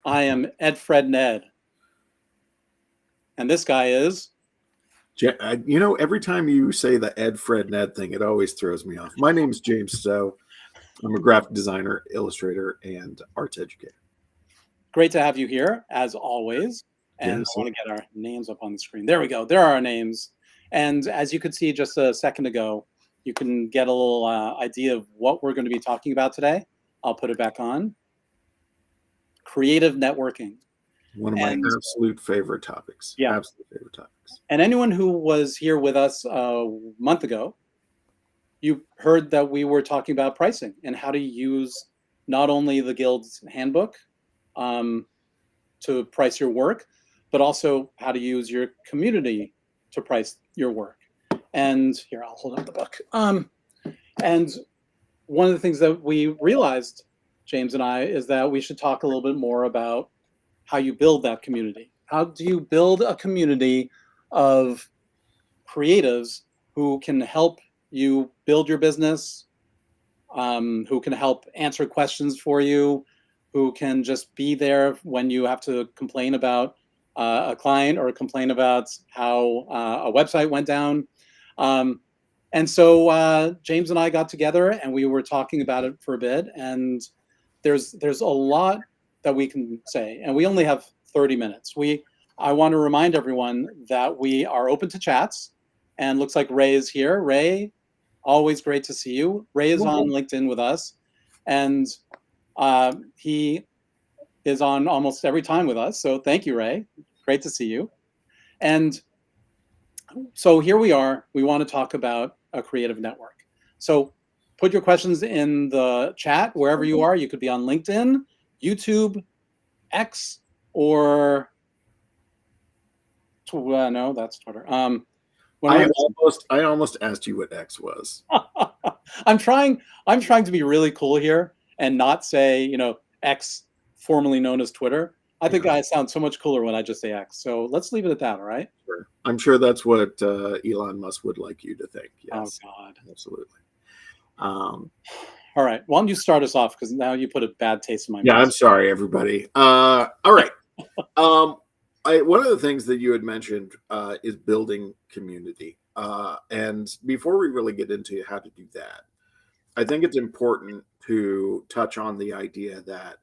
I am Ed Fred Ned. And this guy is... Every time you say the Ed Fred Ned thing, it always throws me off. My name's James Stowe. I'm a graphic designer, illustrator, and arts educator. Great to have you here, as always. And Yes. I want to get our names up on the screen. There we go. There are our names. And as you could see just a second ago, you can get a little idea of what we're going to be talking about today. I'll put it back on. Creative networking. One of my absolute favorite topics. Yeah. Absolute favorite topics. And anyone who was here with us a month ago, you heard that we were talking about pricing and how to use not only the Guild's handbook to price your work, but also how to use your community to price your work. And here, I'll hold up the book. And one of the things that we realized, James and I, is that we should talk a little bit more about how you build that community. How do you build a community of creatives who can help you build your business, who can help answer questions for you, who can just be there when you have to complain about a client or complain about how a website went down. And so James and I got together and we were talking about it for a bit. And there's a lot that we can say, and we only have 30 minutes. I want to remind everyone that we are open to chats, and looks like Ray is here. Ray, always great to see you. Ray is on LinkedIn with us, and he is on almost every time with us. So thank you, Ray. Great to see you. And so here we are. We want to talk about a creative network. So put your questions in the chat wherever you are. You could be on LinkedIn, YouTube, X, or no, that's Twitter. I almost asked you what X was. I'm trying to be really cool here and not say, X, formerly known as Twitter. I think I sound so much cooler when I just say X. So let's leave it at that, all right? Sure. I'm sure that's what Elon Musk would like you to think. Yes. Oh, God. Absolutely. All right. Why don't you start us off, because now you put a bad taste in my mouth. Yeah, I'm sorry, everybody. All right. One of the things that you had mentioned is building community. And before we really get into how to do that, I think it's important to touch on the idea that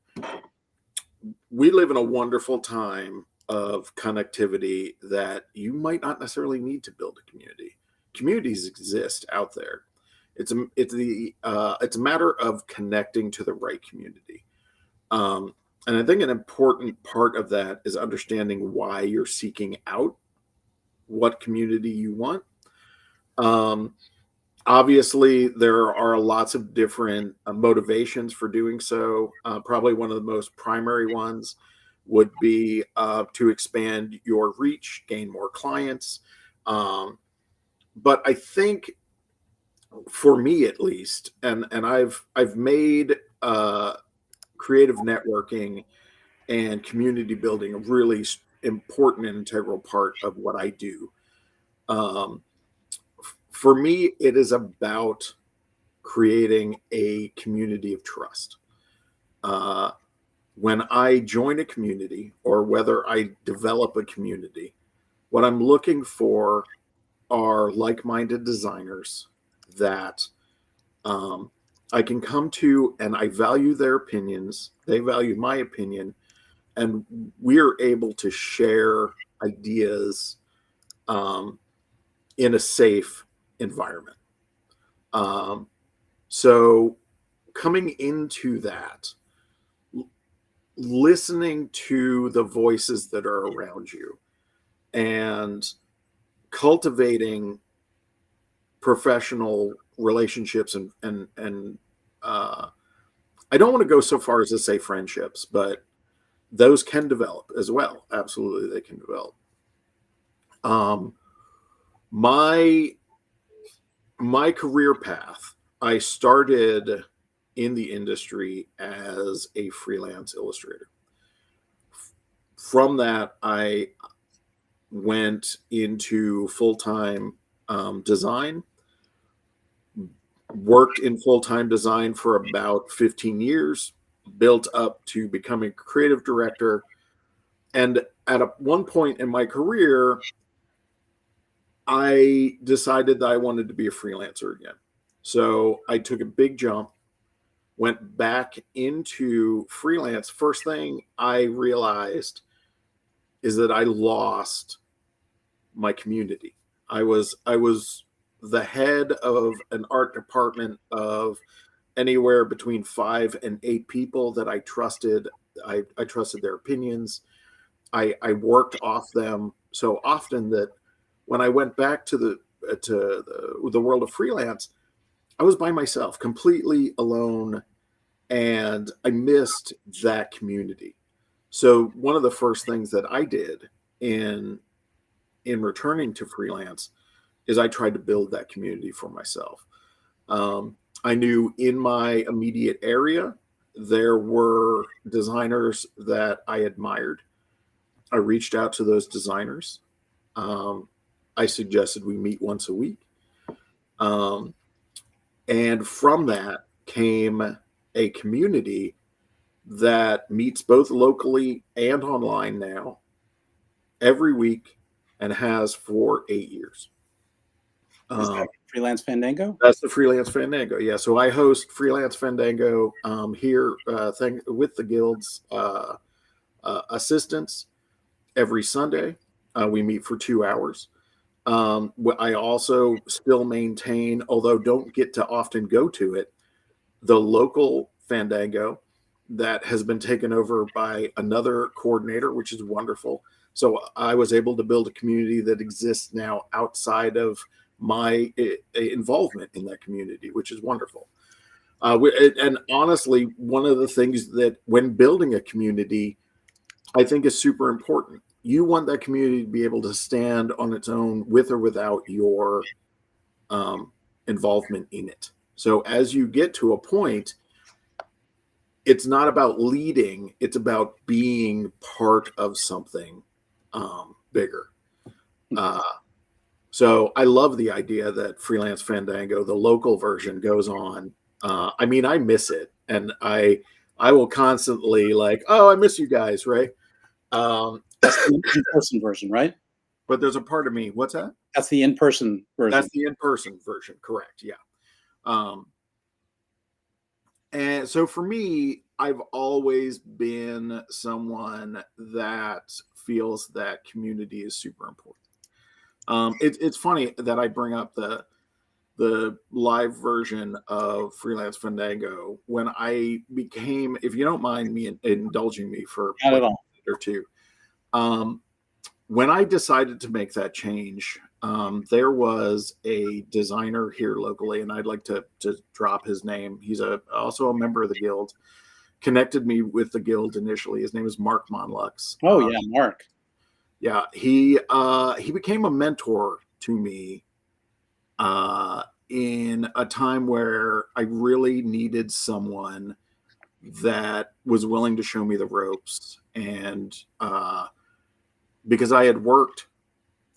we live in a wonderful time of connectivity that you might not necessarily need to build a community. Communities exist out there. It's a matter of connecting to the right community. And I think an important part of that is understanding why you're seeking out what community you want. Obviously, there are lots of different motivations for doing so. Probably one of the most primary ones would be to expand your reach, gain more clients. But I think, for me at least, and I've made creative networking and community building a really important and integral part of what I do. For me, it is about creating a community of trust. When I join a community, or whether I develop a community, what I'm looking for are like-minded designers that I can come to, and I value their opinions. They value my opinion, and we're able to share ideas in a safe environment. So coming into that, listening to the voices that are around you and cultivating professional relationships and I don't want to go so far as to say friendships, but those can develop as well. Absolutely, they can develop. My career path, I started in the industry as a freelance illustrator. From that, I went into full-time design, worked in full-time design for about 15 years, built up to becoming creative director. And at one point in my career, I decided that I wanted to be a freelancer again. So I took a big jump, went back into freelance. First thing I realized is that I lost my community. I was the head of an art department of anywhere between 5 and 8 people that I trusted. I trusted their opinions. I worked off them so often that when I went back to the world of freelance, I was by myself, completely alone, and I missed that community. So one of the first things that I did in returning to freelance is I tried to build that community for myself. I knew in my immediate area there were designers that I admired. I reached out to those designers. Um, I suggested we meet once a week. Um, and from that came a community that meets both locally and online now every week and has for 8 years. Is that Freelance Fandango? That's the Freelance Fandango. Yeah. So I host Freelance Fandango here with the Guild's assistants every Sunday. We meet for 2 hours. I also still maintain, although don't get to often go to it, the local Fandango that has been taken over by another coordinator, which is wonderful. So I was able to build a community that exists now outside of my involvement in that community, which is wonderful. And honestly, one of the things that when building a community, I think is super important. You want that community to be able to stand on its own with or without your involvement in it. So as you get to a point, it's not about leading, it's about being part of something bigger. So I love the idea that Freelance Fandango, the local version, goes on. I mean, I miss it, and I will constantly like, oh, I miss you guys, right? That's the in-person version, right? But there's a part of me. What's that? That's the in-person version. That's the in-person version, correct? Yeah. And so for me, I've always been someone that feels that community is super important. It's funny that I bring up the live version of Freelance Fandango when I became, if you don't mind me indulging me for Not at all. a minute or two. When I decided to make that change, there was a designer here locally, and I'd like to drop his name. He's also a member of the Guild. Connected me with the Guild initially. His name is Mark Monlux. Oh yeah, Mark. Yeah, he became a mentor to me in a time where I really needed someone that was willing to show me the ropes, and because I had worked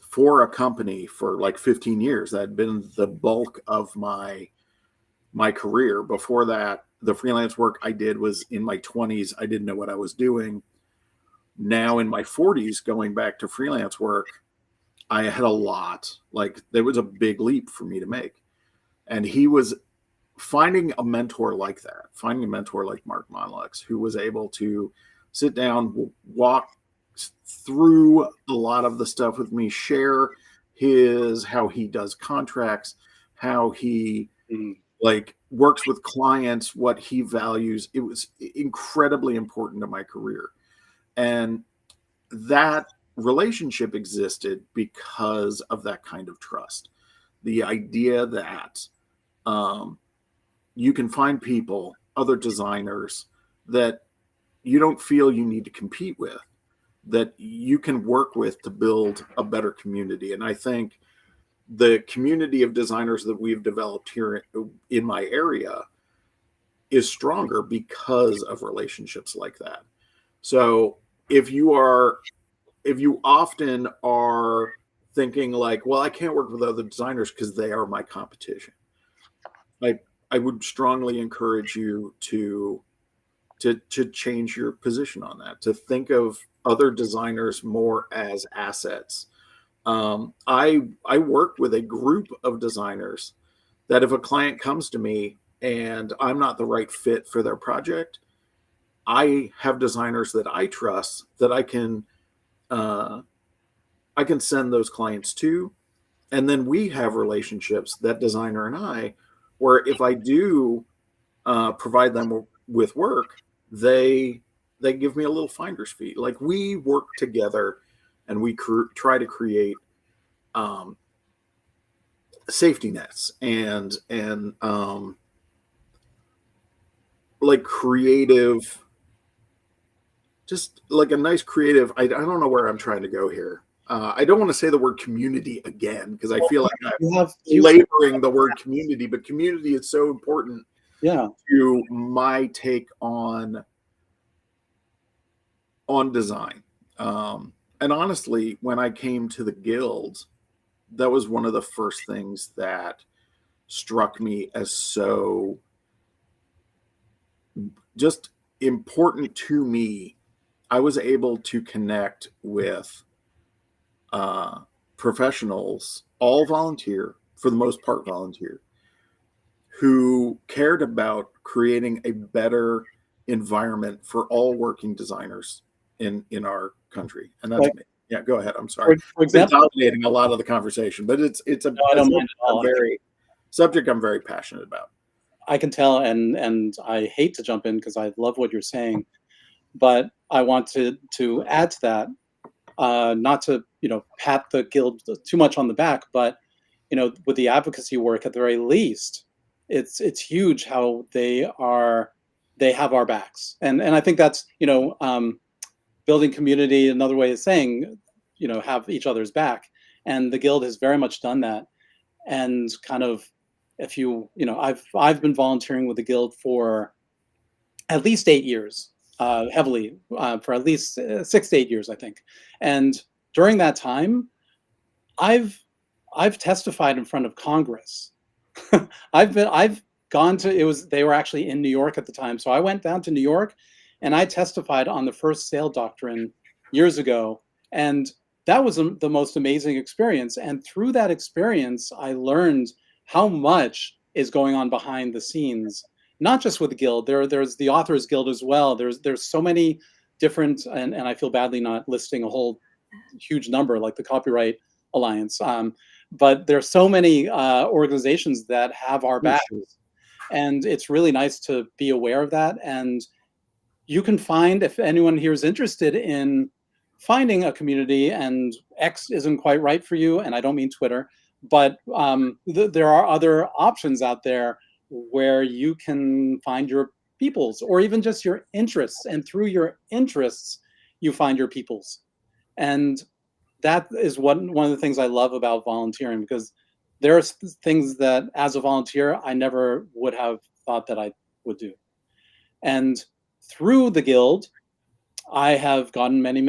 for a company for like 15 years, that had been the bulk of my career. Before that, the freelance work I did was in my 20s. I didn't know what I was doing. Now in my 40s, going back to freelance work, I had a lot. Like there was a big leap for me to make. And he was finding a mentor like that, finding a mentor like Mark Monlux, who was able to sit down, walk through a lot of the stuff with me, share how he does contracts, how he like works with clients, what he values. It was incredibly important to my career. And that relationship existed because of that kind of trust. The idea that you can find people, other designers that you don't feel you need to compete with, that you can work with to build a better community. And I think the community of designers that we've developed here in my area is stronger because of relationships like that. So if you often are thinking like, well, I can't work with other designers because they are my competition, I would strongly encourage you to to change your position on that, to think of other designers more as assets. I work with a group of designers that if a client comes to me and I'm not the right fit for their project, I have designers that I trust that I can send those clients to, and then we have relationships, that designer and I, where if I do provide them with work, they give me a little finder's fee. Like we work together, and we try to create um, safety nets and like creative, just like a nice creative. I don't know where I'm trying to go here. I don't want to say the word community again because I feel like I'm laboring the word community, but community is so important. Yeah. To my take on design. And honestly, when I came to the guild, that was one of the first things that struck me as so just important to me. I was able to connect with professionals, all volunteer, for the most part volunteer, who cared about creating a better environment for all working designers in our country. And that's me. Yeah, go ahead. I'm sorry. For example, I've been dominating a lot of the conversation, but it's a, no, I don't mind at all. Subject I'm very passionate about. I can tell, and I hate to jump in because I love what you're saying, but I want to add to that, not to pat the guild too much on the back, but with the advocacy work at the very least, it's huge how they have our backs, and I think that's building community. Another way of saying have each other's back, and the guild has very much done that, and kind of if I've been volunteering with the guild for at least 8 years, heavily for at least 6 to 8 years, I think. And during that time, I've testified in front of Congress. I've gone to they were actually in New York at the time, so I went down to New York, and I testified on the first sale doctrine years ago, and that was the most amazing experience. And through that experience, I learned how much is going on behind the scenes, not just with the guild. There's the Authors Guild as well. There's so many different, and I feel badly not listing a whole huge number like the Copyright Alliance. But there's so many organizations that have our backs, and it's really nice to be aware of that. And you can find, if anyone here is interested in finding a community, and X isn't quite right for you, and I don't mean Twitter, but there are other options out there where you can find your peoples, or even just your interests, and through your interests you find your peoples. And that is one of the things I love about volunteering, because there are things that as a volunteer I never would have thought that I would do. And through the guild, I have gotten many.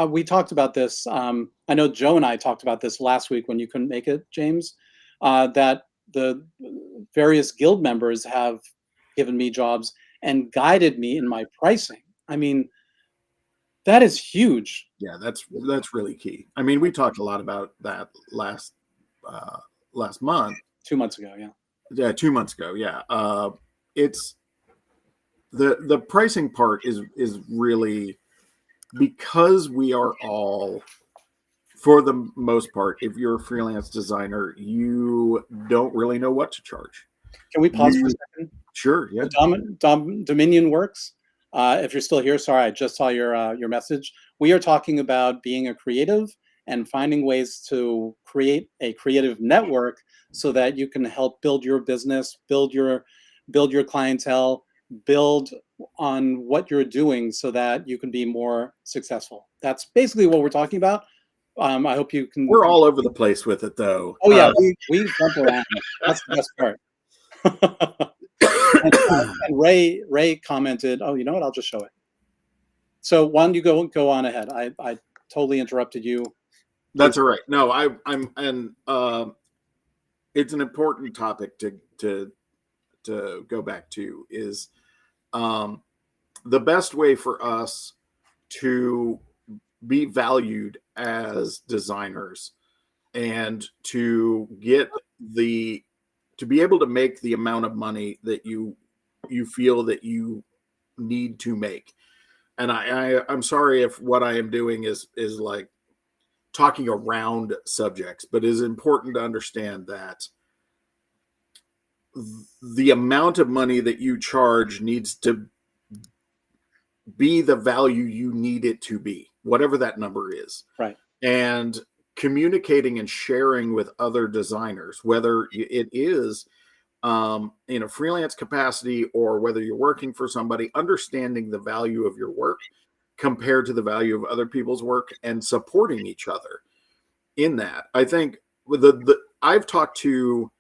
We talked about this. I know Joe and I talked about this last week when you couldn't make it, James. That the various guild members have given me jobs and guided me in my pricing. I mean, that is huge. Yeah, that's really key. I mean, we talked a lot about that last month. 2 months ago, yeah. Yeah, 2 months ago. Yeah, it's the pricing part is really, because we are all, for the most part, if you're a freelance designer, you don't really know what to charge. Can we pause for a second? Sure. Yeah. Dominion Works. If you're still here, sorry, I just saw your message. We are talking about being a creative and finding ways to create a creative network so that you can help build your business, build your clientele, build on what you're doing so that you can be more successful. That's basically what we're talking about. I hope you can. We're all over the place with it, though. Oh yeah, we jump around. That's the best part. and Ray commented, "Oh, you know what? I'll just show it." So why don't you go on ahead? I totally interrupted you. That's all right. No, I'm and it's an important topic to go back to, is the best way for us to be valued as designers and to get the to be able to make the amount of money that you feel that you need to make. And I'm sorry if what I am doing is like talking around subjects, but it is important to understand that the amount of money that you charge needs to be the value you need it to be, whatever that number is. Right. And communicating and sharing with other designers, whether it is in a freelance capacity or whether you're working for somebody, understanding the value of your work compared to the value of other people's work and supporting each other in that. I think I've talked to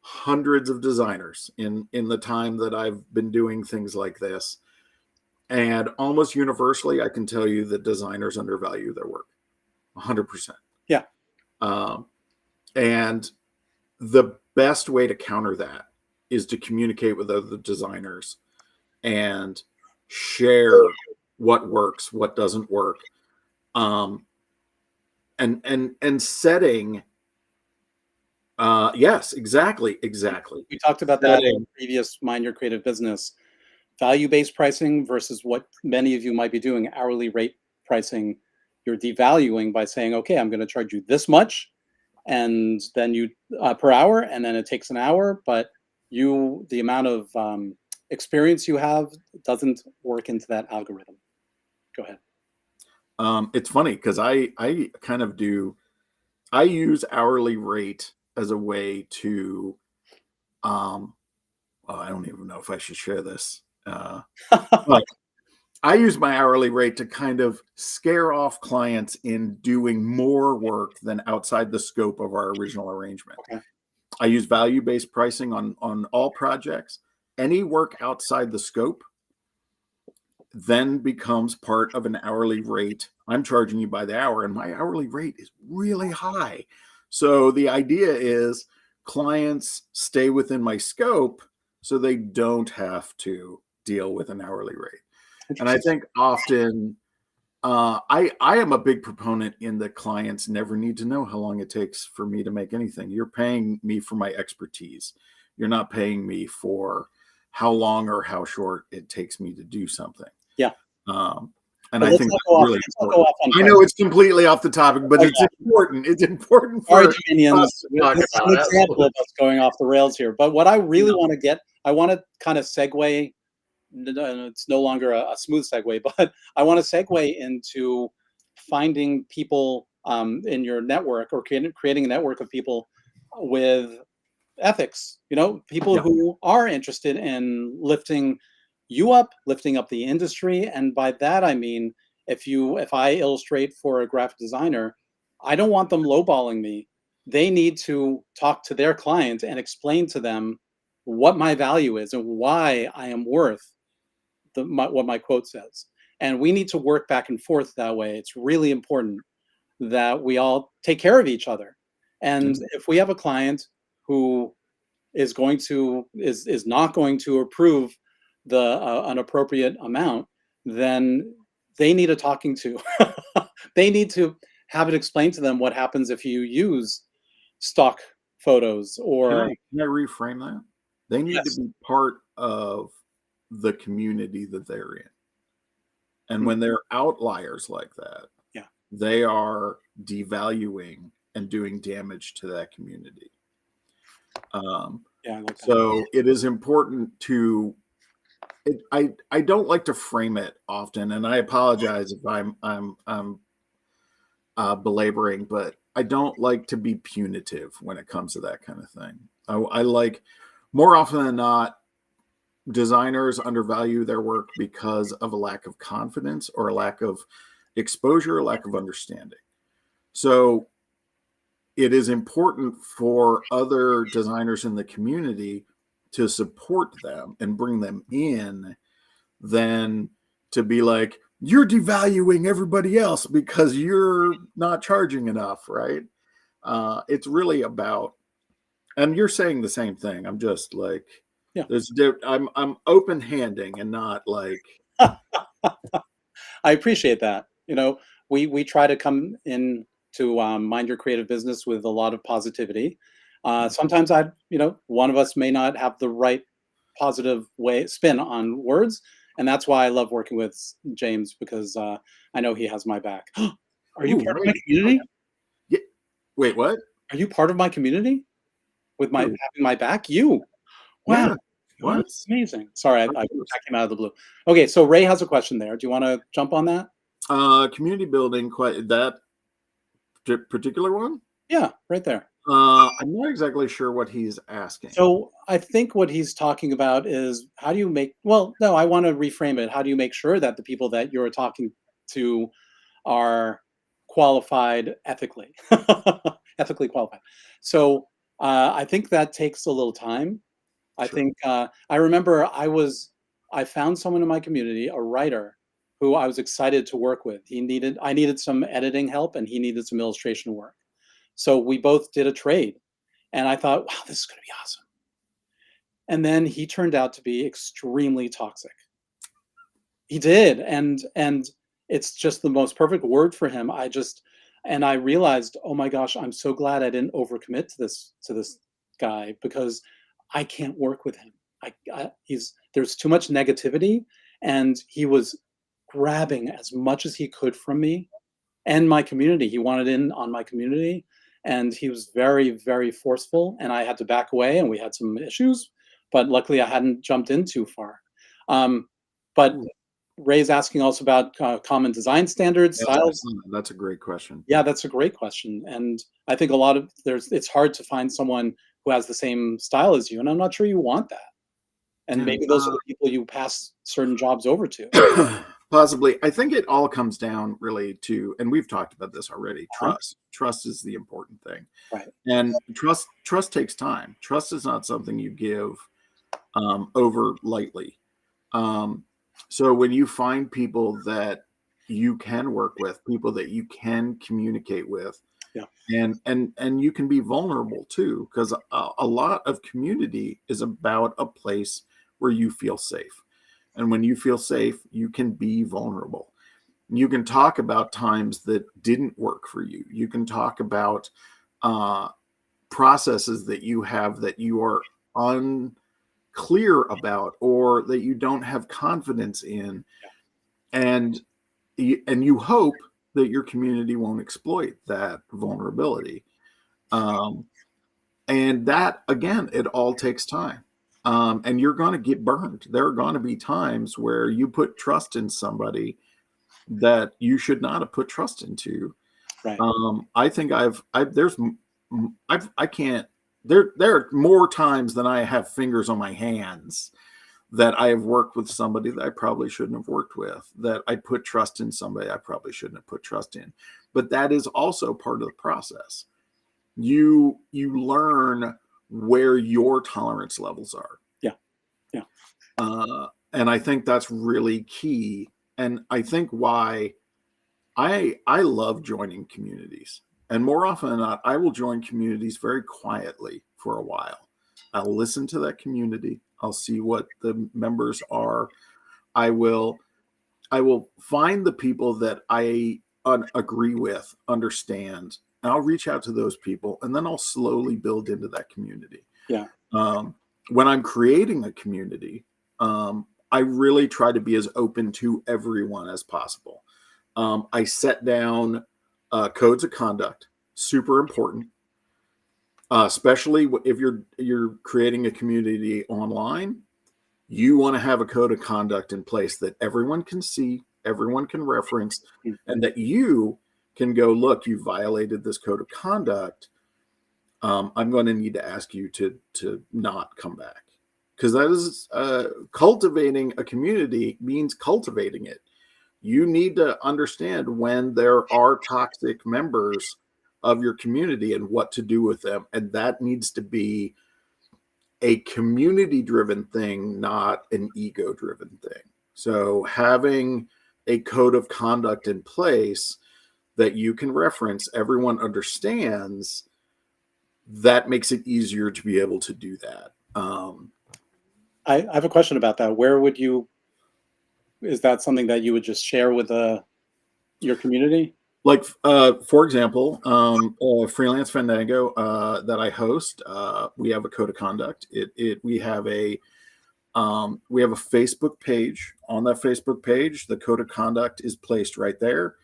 hundreds of designers in the time that I've been doing things like this. And almost universally, I can tell you that designers undervalue their work 100%. Yeah. And the best way to counter that is to communicate with other designers and share what works, what doesn't work. And setting, yes, exactly. We talked about that in the previous Mind Your Creative Business. Value-based pricing versus what many of you might be doing, hourly rate pricing. You're devaluing by saying, okay, I'm going to charge you this much, and then you per hour, and then it takes an hour, but the amount of experience you have doesn't work into that algorithm. Go ahead. It's funny because I kind of I use hourly rate as a way to, well, I don't even know if I should share this. But I use my hourly rate to kind of scare off clients in doing more work than outside the scope of our original arrangement. Okay. I use value-based pricing on all projects. Any work outside the scope then becomes part of an hourly rate. I'm charging you by the hour, and my hourly rate is really high. So the idea is clients stay within my scope so they don't have to deal with an hourly rate. And I think often I am a big proponent in that clients never need to know how long it takes for me to make anything. You're paying me for my expertise. You're not paying me for how long or how short it takes me to do something. Yeah. And I think that's really important. I know it's completely off the topic, but it's important. It's important for us to talk about an example of us going off the rails here. But what I really want to get, I want to kind of segue. It's no longer a smooth segue, but I want to segue into finding people in your network or creating a network of people with ethics, people who are interested in lifting you up, lifting up the industry. And by that, I mean, if I illustrate for a graphic designer, I don't want them lowballing me. They need to talk to their client and explain to them what my value is and why I am worth what my quote says. And we need to work back and forth that way. It's really important that we all take care of each other. And if we have a client who is not going to approve an appropriate amount, then they need a talking to. They need to have it explained to them what happens if you use stock photos or. Can I reframe that? They need to be part of the community that they're in. And when they're outliers like that, they are devaluing and doing damage to that community. I like that. So it is important to, I don't like to frame it often, and I apologize if I'm belaboring, but I don't like to be punitive when it comes to that kind of thing. I like, more often than not, designers undervalue their work because of a lack of confidence or a lack of exposure, a lack of understanding. So it is important for other designers in the community to support them and bring them in than to be like, you're devaluing everybody else because you're not charging enough, right? It's really about, and you're saying the same thing. I'm just like, I'm open-handing and not like I appreciate that. We try to come in to mind your creative business with a lot of positivity. Sometimes one of us may not have the right positive way spin on words, and that's why I love working with James because I know he has my back. Are you Ooh, part of my wait. community? Yeah. Wait, what? Are you part of my community with my Who? having my back? You. Wow. Yeah. Oh, What? that's amazing. Sorry, Of that course. came out of the blue. Okay, so Ray has a question there. Do you want to jump on that? Community building, quite that particular one. Yeah, right there. I'm not exactly sure what he's asking. So I think what he's talking about is how do you make, well, no, I want to reframe it. How do you make sure that the people that you're talking to are qualified ethically, ethically qualified? So I think that takes a little time. I Sure. think I remember I found someone in my community, a writer, who I was excited to work with. I needed some editing help, and he needed some illustration work. So we both did a trade, and I thought, wow, this is going to be awesome. And then he turned out to be extremely toxic. He did, and it's just the most perfect word for him. And I realized, oh my gosh, I'm so glad I didn't overcommit to this guy because I can't work with him. He's there's too much negativity, and he was grabbing as much as he could from me and my community. He wanted in on my community, and he was very, very forceful. And I had to back away, and we had some issues, but luckily I hadn't jumped in too far. But Ooh, Ray's asking also about common design standards, yes, I styles. saw that. That's a great question. Yeah, that's a great question, and I think it's hard to find someone who has the same style as you, and I'm not sure you want that. And Yeah. maybe those are the people you pass certain jobs over to. Possibly. I think it all comes down really to, and we've talked about this already, Uh-huh. trust. Trust is the important thing. Right. And trust takes time. Trust is not something you give over lightly. Um, so when you find people that you can work with, people that you can communicate with, Yeah. and you can be vulnerable too, because a lot of community is about a place where you feel safe. And when you feel safe, you can be vulnerable. You can talk about times that didn't work for you. You can talk about uh, processes that you have that you are unclear about or that you don't have confidence in, and you hope that your community won't exploit that vulnerability. Um, and that again, it all takes time. And you're going to get burned. There are going to be times where you put trust in somebody that you should not have put trust into. Right. I think I can't, there are more times than I have fingers on my hands that I have worked with somebody that I probably shouldn't have worked with, that I put trust in somebody I probably shouldn't have put trust in. But that is also part of the process. You learn where your tolerance levels are. Yeah. Yeah. And I think that's really key. And I think why I love joining communities. And more often than not, I will join communities very quietly for a while. I'll listen to that community. I'll see what the members are. I will I will find the people that I agree with, understand, and I'll reach out to those people, and then I'll slowly build into that community. Yeah. Um, when I'm creating a community, I really try to be as open to everyone as possible. I set down codes of conduct, super important, especially if you're creating a community online. You want to have a code of conduct in place that everyone can see, everyone can reference, Mm. and that you can go, look, you violated this code of conduct. I'm going to need to ask you to not come back, because that is cultivating a community means cultivating it. You need to understand when there are toxic members of your community and what to do with them, and that needs to be a community driven thing, not an ego driven thing. So having a code of conduct in place that you can reference, everyone understands, that makes it easier to be able to do that. I have a question about that. Where would you is that something that you would just share with your community? Like, for example, Freelance Fandango that I host, we have a code of conduct. We have a Facebook page. On that Facebook page, the code of conduct is placed right there.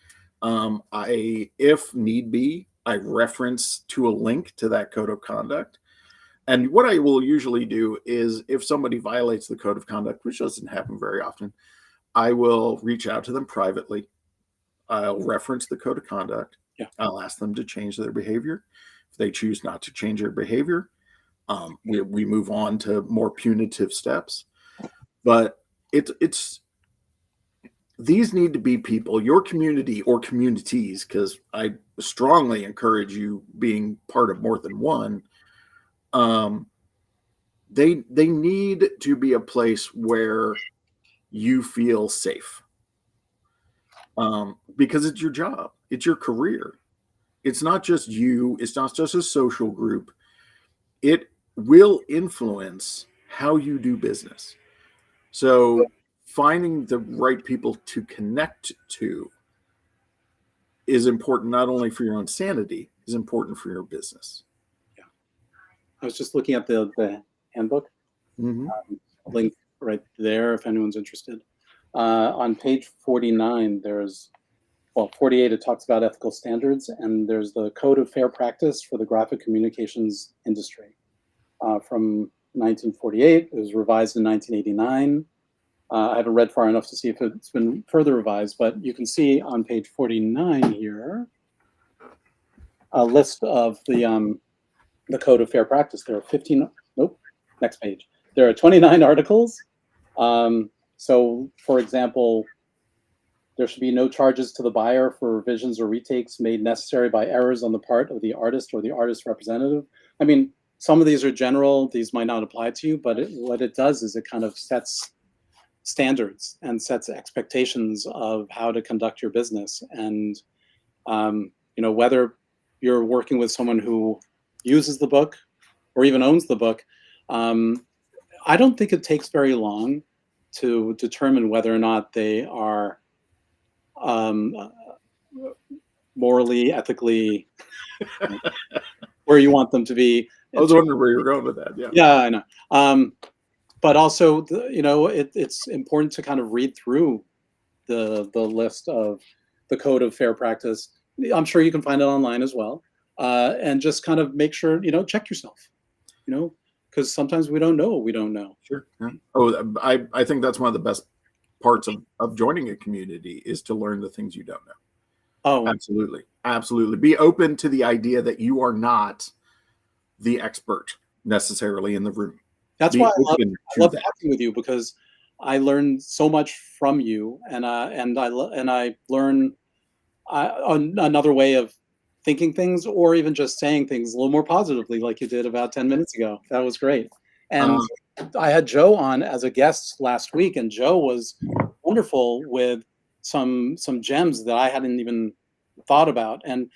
If need be, I reference to a link to that code of conduct. And what I will usually do is, if somebody violates the code of conduct, which doesn't happen very often, I will reach out to them privately. I'll reference the code of conduct. Yeah. I'll ask them to change their behavior. If they choose not to change their behavior, we move on to more punitive steps. But it's these need to be people, your community or communities, because I strongly encourage you being part of more than one. They need to be a place where you feel safe, because it's your job, it's your career. It's not just you. It's not just a social group. It will influence how you do business. So finding the right people to connect to is important, not only for your own sanity, is important for your business. Yeah. I was just looking at the handbook. Mm-hmm. Link right there if anyone's interested. On page 49, 48, it talks about ethical standards, and there's the Code of Fair Practice for the Graphic Communications Industry from 1948. It was revised in 1989. I haven't read far enough to see if it's been further revised, but you can see on page 49 here a list of the Code of Fair Practice. There are 15. Nope. Next page. There are 29 articles. So, for example, there should be no charges to the buyer for revisions or retakes made necessary by errors on the part of the artist or the artist representative. I mean, some of these are general. These might not apply to you, but what it does is it kind of sets standards and sets expectations of how to conduct your business. And, whether you're working with someone who uses the book or even owns the book, I don't think it takes very long to determine whether or not they are morally, ethically where you want them to be. I was wondering where you're going with that. Yeah, I know. But also, it's important to kind of read through the list of the Code of Fair Practice. I'm sure you can find it online as well, and just kind of make sure, check yourself, because sometimes we don't know what we don't know. Sure. Yeah. Oh, I think that's one of the best parts of joining a community is to learn the things you don't know. Oh, absolutely. Absolutely. Be open to the idea that you are not the expert necessarily in the room. That's why I love talking with you, because I learn so much from you, and I learn another way of thinking things, or even just saying things a little more positively, like you did about 10 minutes ago. That was great. And I had Joe on as a guest last week, and Joe was wonderful with some gems that I hadn't even thought about. And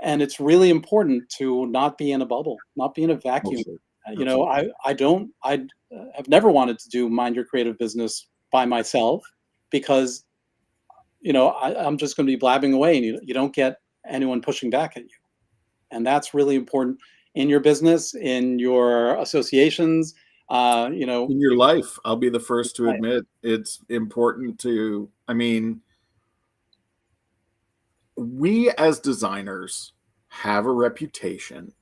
it's really important to not be in a bubble, not be in a vacuum. Absolutely. I have never wanted to do Mind Your Creative Business by myself, because I'm just going to be blabbing away, and you don't get anyone pushing back at you. And that's really important in your business, in your associations, in your life. I'll be the first to admit it's important to, we as designers have a reputation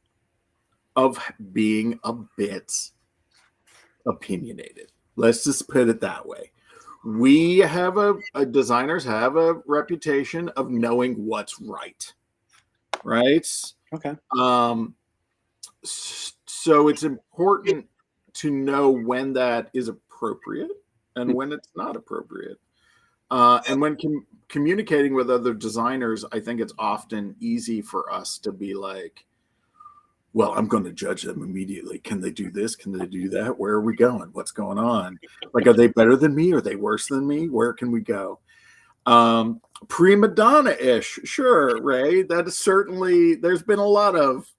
of being a bit opinionated. Let's just put it that way. We have designers have a reputation of knowing what's right. Right? Okay. So it's important to know when that is appropriate and when it's not appropriate. And when communicating with other designers, I think it's often easy for us to be like, well, I'm going to judge them immediately. Can they do this? Can they do that? Where are we going? What's going on? Like, are they better than me? Are they worse than me? Where can we go? Prima donna-ish. Sure, Ray. That is certainly, there's been a lot of,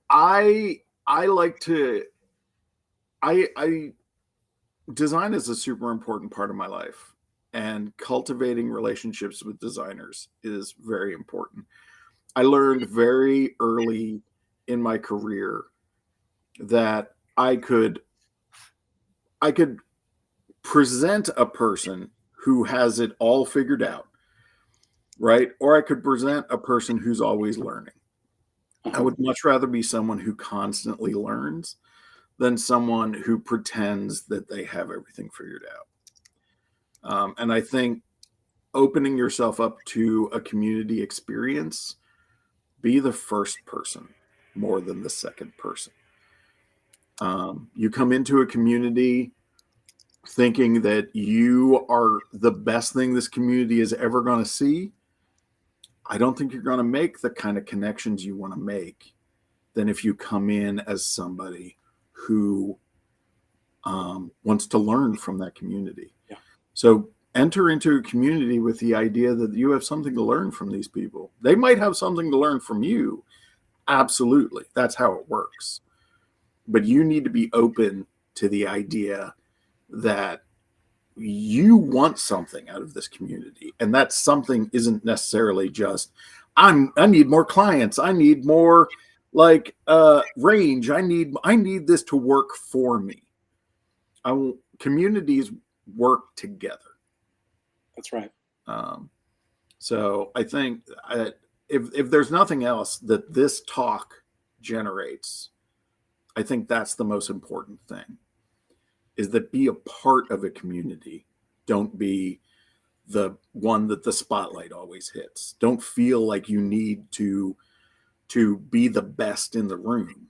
I like to, I design is a super important part of my life, and cultivating relationships with designers is very important. I learned very early in my career that I could present a person who has it all figured out, right? Or I could present a person who's always learning. I Uh-huh. would much rather be someone who constantly learns than someone who pretends that they have everything figured out. And I think opening yourself up to a community experience, be the first person more than the second person. You come into a community thinking that you are the best thing this community is ever going to see. I don't think you're going to make the kind of connections you want to make than if you come in as somebody who wants to learn from that community. Yeah, So enter into a community with the idea that you have something to learn from these people. They might have something to learn from you. Absolutely. That's how it works. But you need to be open to the idea that you want something out of this community. And that something isn't necessarily just, I need more clients. I need more range. I need this to work for me. Communities work together. that's right. Um, so I think if there's nothing else that this talk generates, I think that's the most important thing, is that be a part of a community. Don't be the one that the spotlight always hits. Don't feel like you need to be the best in the room.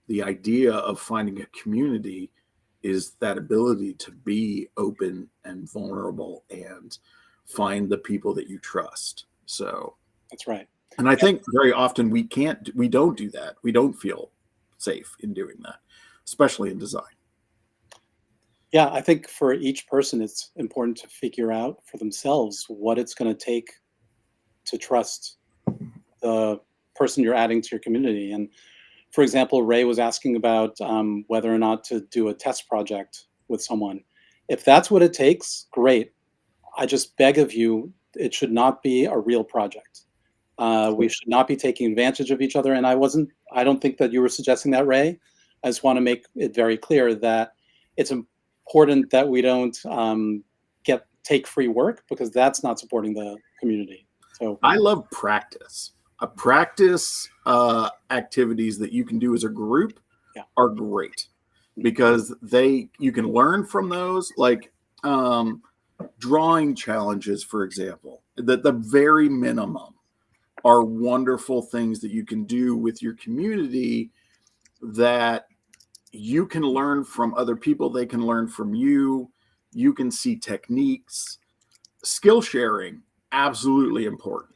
The idea of finding a community is that ability to be open and vulnerable and find the people that you trust. So, That's right. and I think very often we don't do that. We don't feel safe in doing that, especially in design. Yeah, I think for each person, it's important to figure out for themselves what it's going to take to trust the person you're adding to your community. And for example, Ray was asking about whether or not to do a test project with someone. If that's what it takes, great. I just beg of you, it should not be a real project. We should not be taking advantage of each other. And I don't think that you were suggesting that, Ray. I just want to make it very clear that it's important that we don't take free work, because that's not supporting the community. So I love practice. Practice activities that you can do as a group yeah, are great because you can learn from those, like drawing challenges, for example. That the very minimum are wonderful things that you can do with your community that you can learn from other people. They can learn from you. You can see techniques. Skill sharing, absolutely important.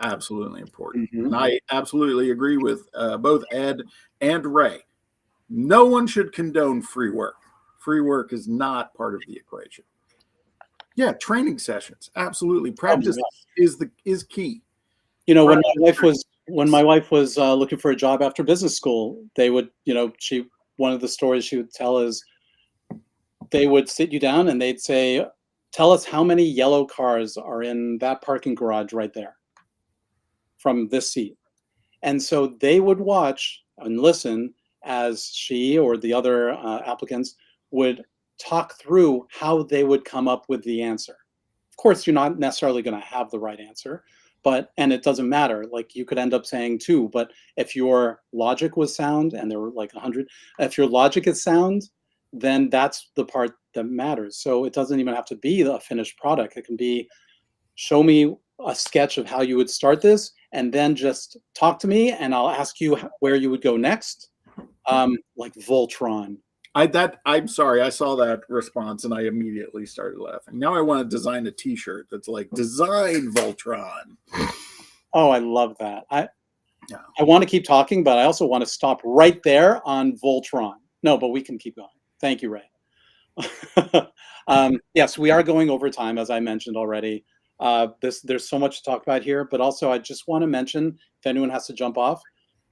Absolutely important. mhm. And I absolutely agree with both Ed and Ray. No one should condone free work. Free work is not part of the equation. Yeah, training sessions, absolutely. Oh my Practice God. is key. You know, Practice when my wife was looking for a job after business school, they would, one of the stories she would tell is they would sit you down and they'd say, "Tell us how many yellow cars are in that parking garage right there from this seat." And so they would watch and listen as she or the other applicants would talk through how they would come up with the answer. Of course, you're not necessarily going to have the right answer, and it doesn't matter. Like, you could end up saying two, but if your logic was sound, and there were like 100, if your logic is sound, then that's the part that matters. So it doesn't even have to be a finished product. It can be, show me a sketch of how you would start this, and then just talk to me, and I'll ask you where you would go next. Like Voltron. I'm sorry, I saw that response and I immediately started laughing. Now I want to design a T-shirt that's like "Design Voltron." Oh, I love that. Yeah. I want to keep talking, but I also want to stop right there on Voltron. No, but we can keep going. Thank you, Ray. Yes, we are going over time, as I mentioned already. There's so much to talk about here, but also I just want to mention, if anyone has to jump off,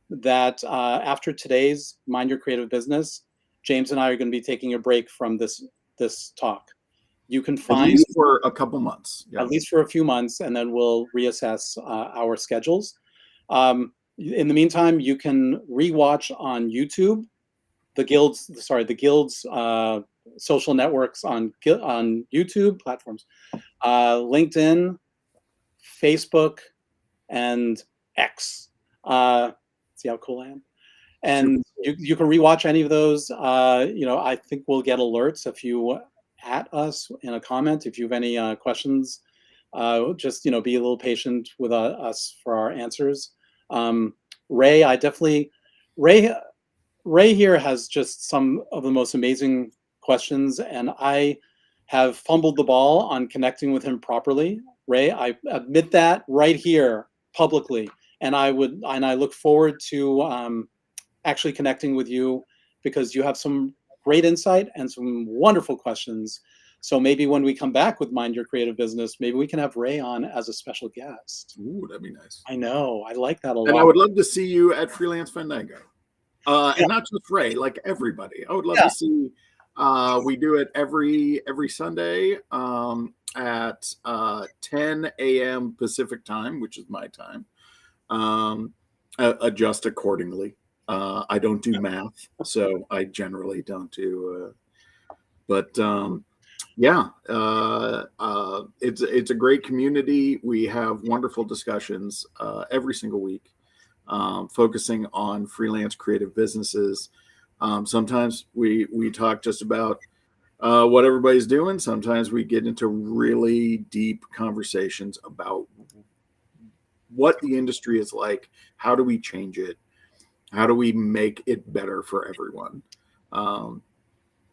that after today's Mind Your Creative Business, James and I are going to be taking a break from this this talk. You can At find least for a couple months. Yeah. at least for a few months, and then we'll reassess our schedules. In the meantime, you can rewatch on YouTube the guild's social networks on YouTube platforms, LinkedIn, Facebook, and X. See how cool I am? And you can rewatch any of those. I think we'll get alerts if you at us in a comment. If you have any questions, just be a little patient with us for our answers. Ray, Ray Ray here has just some of the most amazing questions, and I have fumbled the ball on connecting with him properly. Ray, I admit that right here publicly, and I look forward to actually connecting with you because you have some great insight and some wonderful questions. So maybe when we come back with Mind Your Creative Business, maybe we can have Ray on as a special guest. Ooh, that'd be nice. I know, I like that a lot. And I would love to see you at Freelance Fandango. And not just Ray, like everybody. I would love to see. We do it every Sunday at 10 a.m. Pacific time, which is my time. Adjust accordingly. I don't do math, so I generally don't do. It's a great community. We have wonderful discussions every single week. Focusing on freelance creative businesses. Sometimes we talk just about what everybody's doing. Sometimes we get into really deep conversations about what the industry is like. How do we change it? How do we make it better for everyone?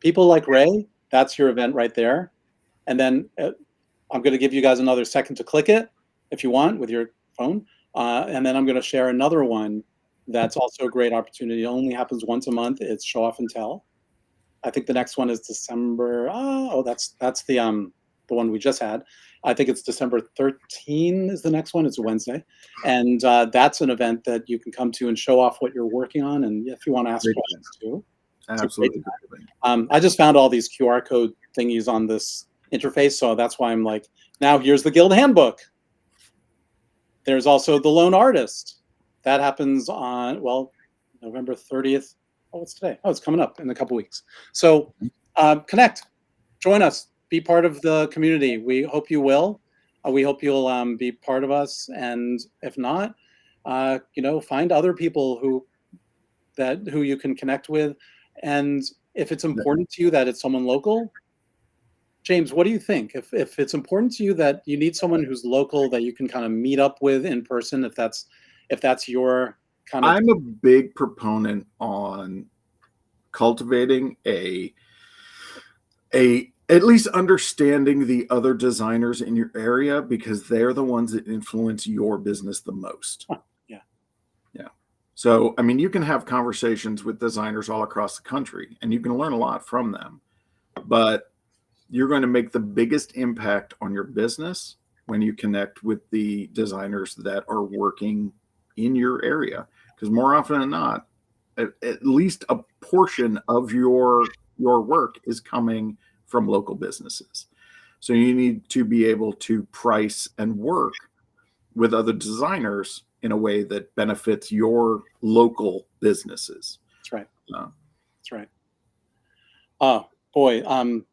People like Ray, that's your event right there. And then I'm going to give you guys another second to click it if you want with your phone. And then I'm going to share another one that's also a great opportunity. It only happens once a month. It's Show Off and Tell. I think the next one is December. That's the one we just had. I think it's December 13 is the next one. It's a Wednesday. And that's an event that you can come to and show off what you're working on. And if you want to ask questions too. Absolutely. I just found all these QR code thingies on this interface. So that's why I'm like, now here's the Guild Handbook. There's also The Lone Artist. That happens on, November 30th. Oh, what's today? Oh, it's coming up in a couple weeks. So connect, join us, be part of the community. We hope you will. We hope you'll be part of us. And if not, find other people who you can connect with. And if it's important to you that it's someone local, James, what do you think? If it's important to you that you need someone who's local that you can kind of meet up with in person, if that's your kind of. I'm a big proponent on cultivating at least understanding the other designers in your area, because they're the ones that influence your business the most. Yeah. So, I mean, you can have conversations with designers all across the country and you can learn a lot from them, but you're going to make the biggest impact on your business when you connect with the designers that are working in your area. Because more often than not, at least a portion of your work is coming from local businesses. So you need to be able to price and work with other designers in a way that benefits your local businesses. That's right. That's right. Oh boy,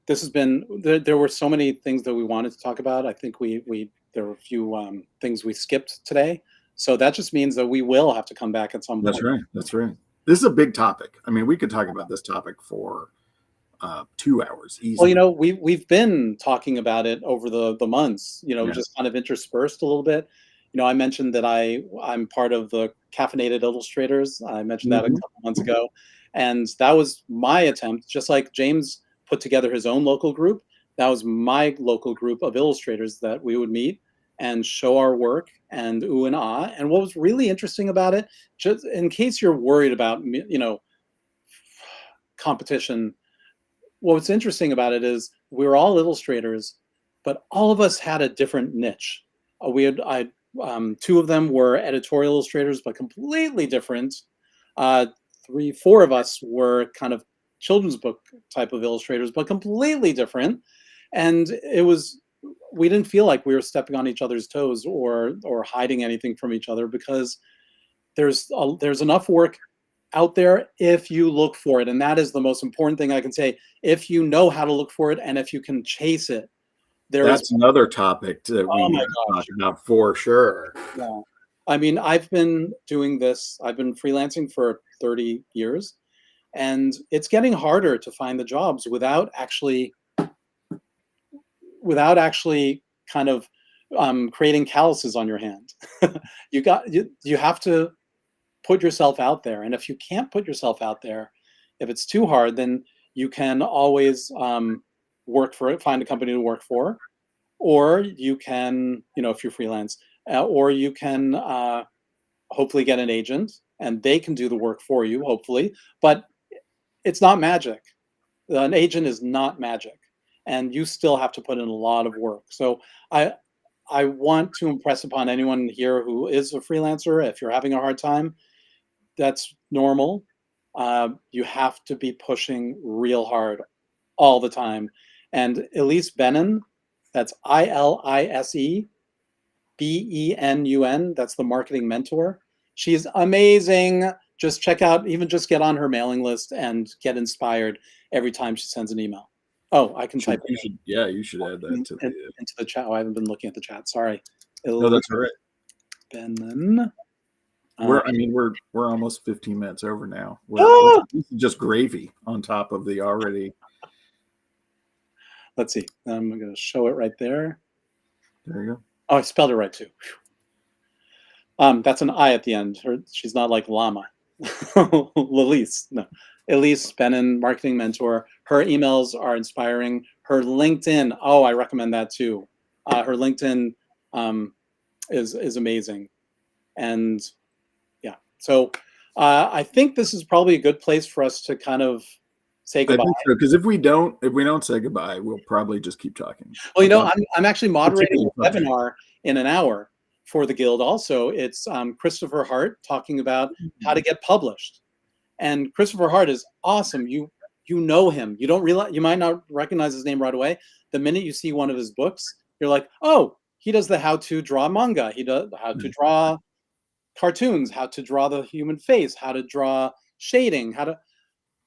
this has been. There were so many things that we wanted to talk about. I think there were a few things we skipped today. So that just means that we will have to come back at some point. That's right. This is a big topic. I mean, we could talk about this topic for 2 hours easily. Well, we've been talking about it over the months, just kind of interspersed a little bit. I mentioned that I'm part of the Caffeinated Illustrators. I mentioned that a couple months ago. And that was my attempt, just like James put together his own local group. That was my local group of illustrators that we would meet and show our work and ooh and ah. And what was really interesting about it, just in case you're worried about, competition, what's interesting about it is we're all illustrators, but all of us had a different niche. Two of them were editorial illustrators, but completely different. 3, 4 of us were kind of children's book type of illustrators, but completely different. And we didn't feel like we were stepping on each other's toes or hiding anything from each other, because there's enough work out there if you look for it. And that is the most important thing I can say. If you know how to look for it, and if you can chase it, that's another topic that oh we my talk about for sure. Yeah. I mean, I've been doing this, I've been freelancing for 30 years, and it's getting harder to find the jobs without actually kind of creating calluses on your hand. You have to put yourself out there. And if you can't put yourself out there, if it's too hard, then you can always work for it, find a company to work for, or you can, if you're freelance, or you can hopefully get an agent and they can do the work for you, hopefully. But it's not magic. An agent is not magic, and you still have to put in a lot of work. So I want to impress upon anyone here who is a freelancer, if you're having a hard time, that's normal. You have to be pushing real hard all the time. And Elise Benun, that's ILISEBENUN, that's the marketing mentor. She's amazing. Just check out, just get on her mailing list and get inspired every time she sends an email. Oh, I can type it. You should add that into the chat. Oh, I haven't been looking at the chat. Sorry. No, that's all right. Benun. We're almost 15 minutes over now. This is just gravy on top of the already. Let's see. I'm going to show it right there. There you go. Oh, I spelled it right too. That's an I at the end. She's not like llama. Elise, no. Elise Benun, marketing mentor. Her emails are inspiring. Her LinkedIn, oh, I recommend that too. Her LinkedIn is amazing. And yeah, so I think this is probably a good place for us to kind of say goodbye. Because if we don't say goodbye, we'll probably just keep talking. Well, I'm actually moderating a webinar in an hour for the Guild. Also, it's Christopher Hart talking about how to get published. And Christopher Hart is awesome. You know him. You don't realize, you might not recognize his name right away. The minute you see one of his books, you're like, oh, he does the how to draw manga. He does how to draw cartoons, how to draw the human face, how to draw shading,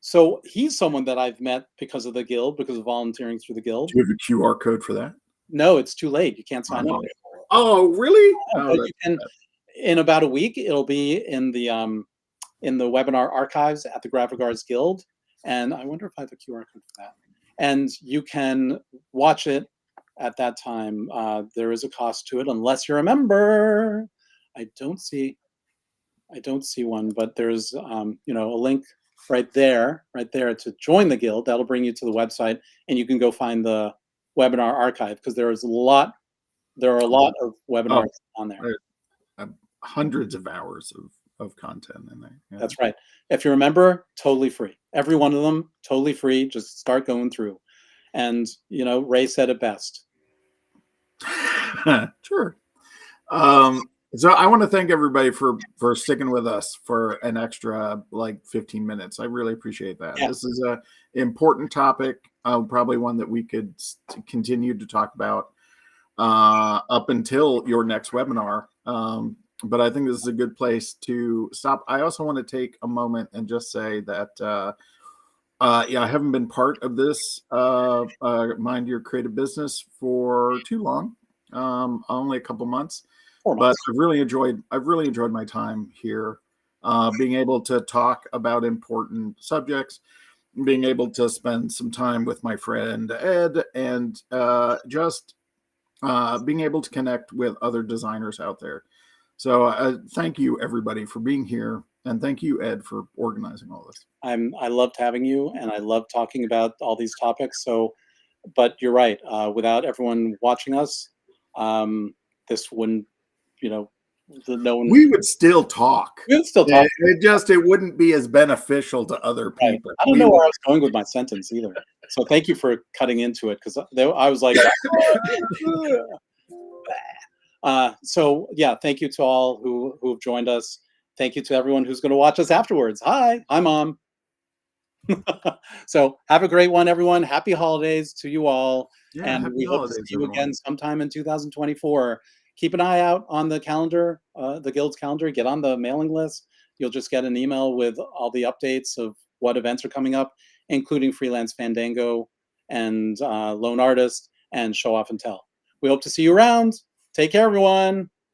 so he's someone that I've met because of the Guild, because of volunteering through the Guild. Do you have a QR code for that? No, it's too late. You can't sign up. Oh, really? But you can, in about a week, it'll be in the webinar archives at the Graphic Arts Guild. And I wonder if I have a QR code for that. And you can watch it at that time. There is a cost to it, unless you're a member. I don't see one, but there's a link right there to join the Guild. That'll bring you to the website, and you can go find the webinar archive, because there are a lot of webinars on there. Hundreds of hours of content in there. Yeah. That's right. If you remember, totally free. Every one of them, totally free. Just start going through. And, Ray said it best. Sure. So I want to thank everybody for sticking with us for an extra 15 minutes. I really appreciate that. Yeah. This is an important topic, probably one that we could continue to talk about up until your next webinar. But I think this is a good place to stop. I also want to take a moment and just say that, I haven't been part of this Mind Your Creative Business for too long, only a couple months. But I've really enjoyed my time here, being able to talk about important subjects, being able to spend some time with my friend Ed, and just being able to connect with other designers out there. So thank you, everybody, for being here, and thank you, Ed, for organizing all this. I loved having you, and I love talking about all these topics. But you're right. Without everyone watching us, this wouldn't. We would still talk. We would still talk. It wouldn't be as beneficial to other people. Right. I don't know where I was going with my sentence either. So thank you for cutting into it, because I was like, so yeah, thank you to all who have joined us. Thank you to everyone who's going to watch us afterwards. Hi, Mom. So have a great one, everyone. Happy holidays to you all. Yeah, And happy we hope to see holidays, you everyone. again sometime in 2024. Keep an eye out on the calendar, the Guild's calendar. Get on the mailing list. You'll just get an email with all the updates of what events are coming up, including Freelance Fandango and Lone Artist and Show Off and Tell. We hope to see you around. Take care, everyone.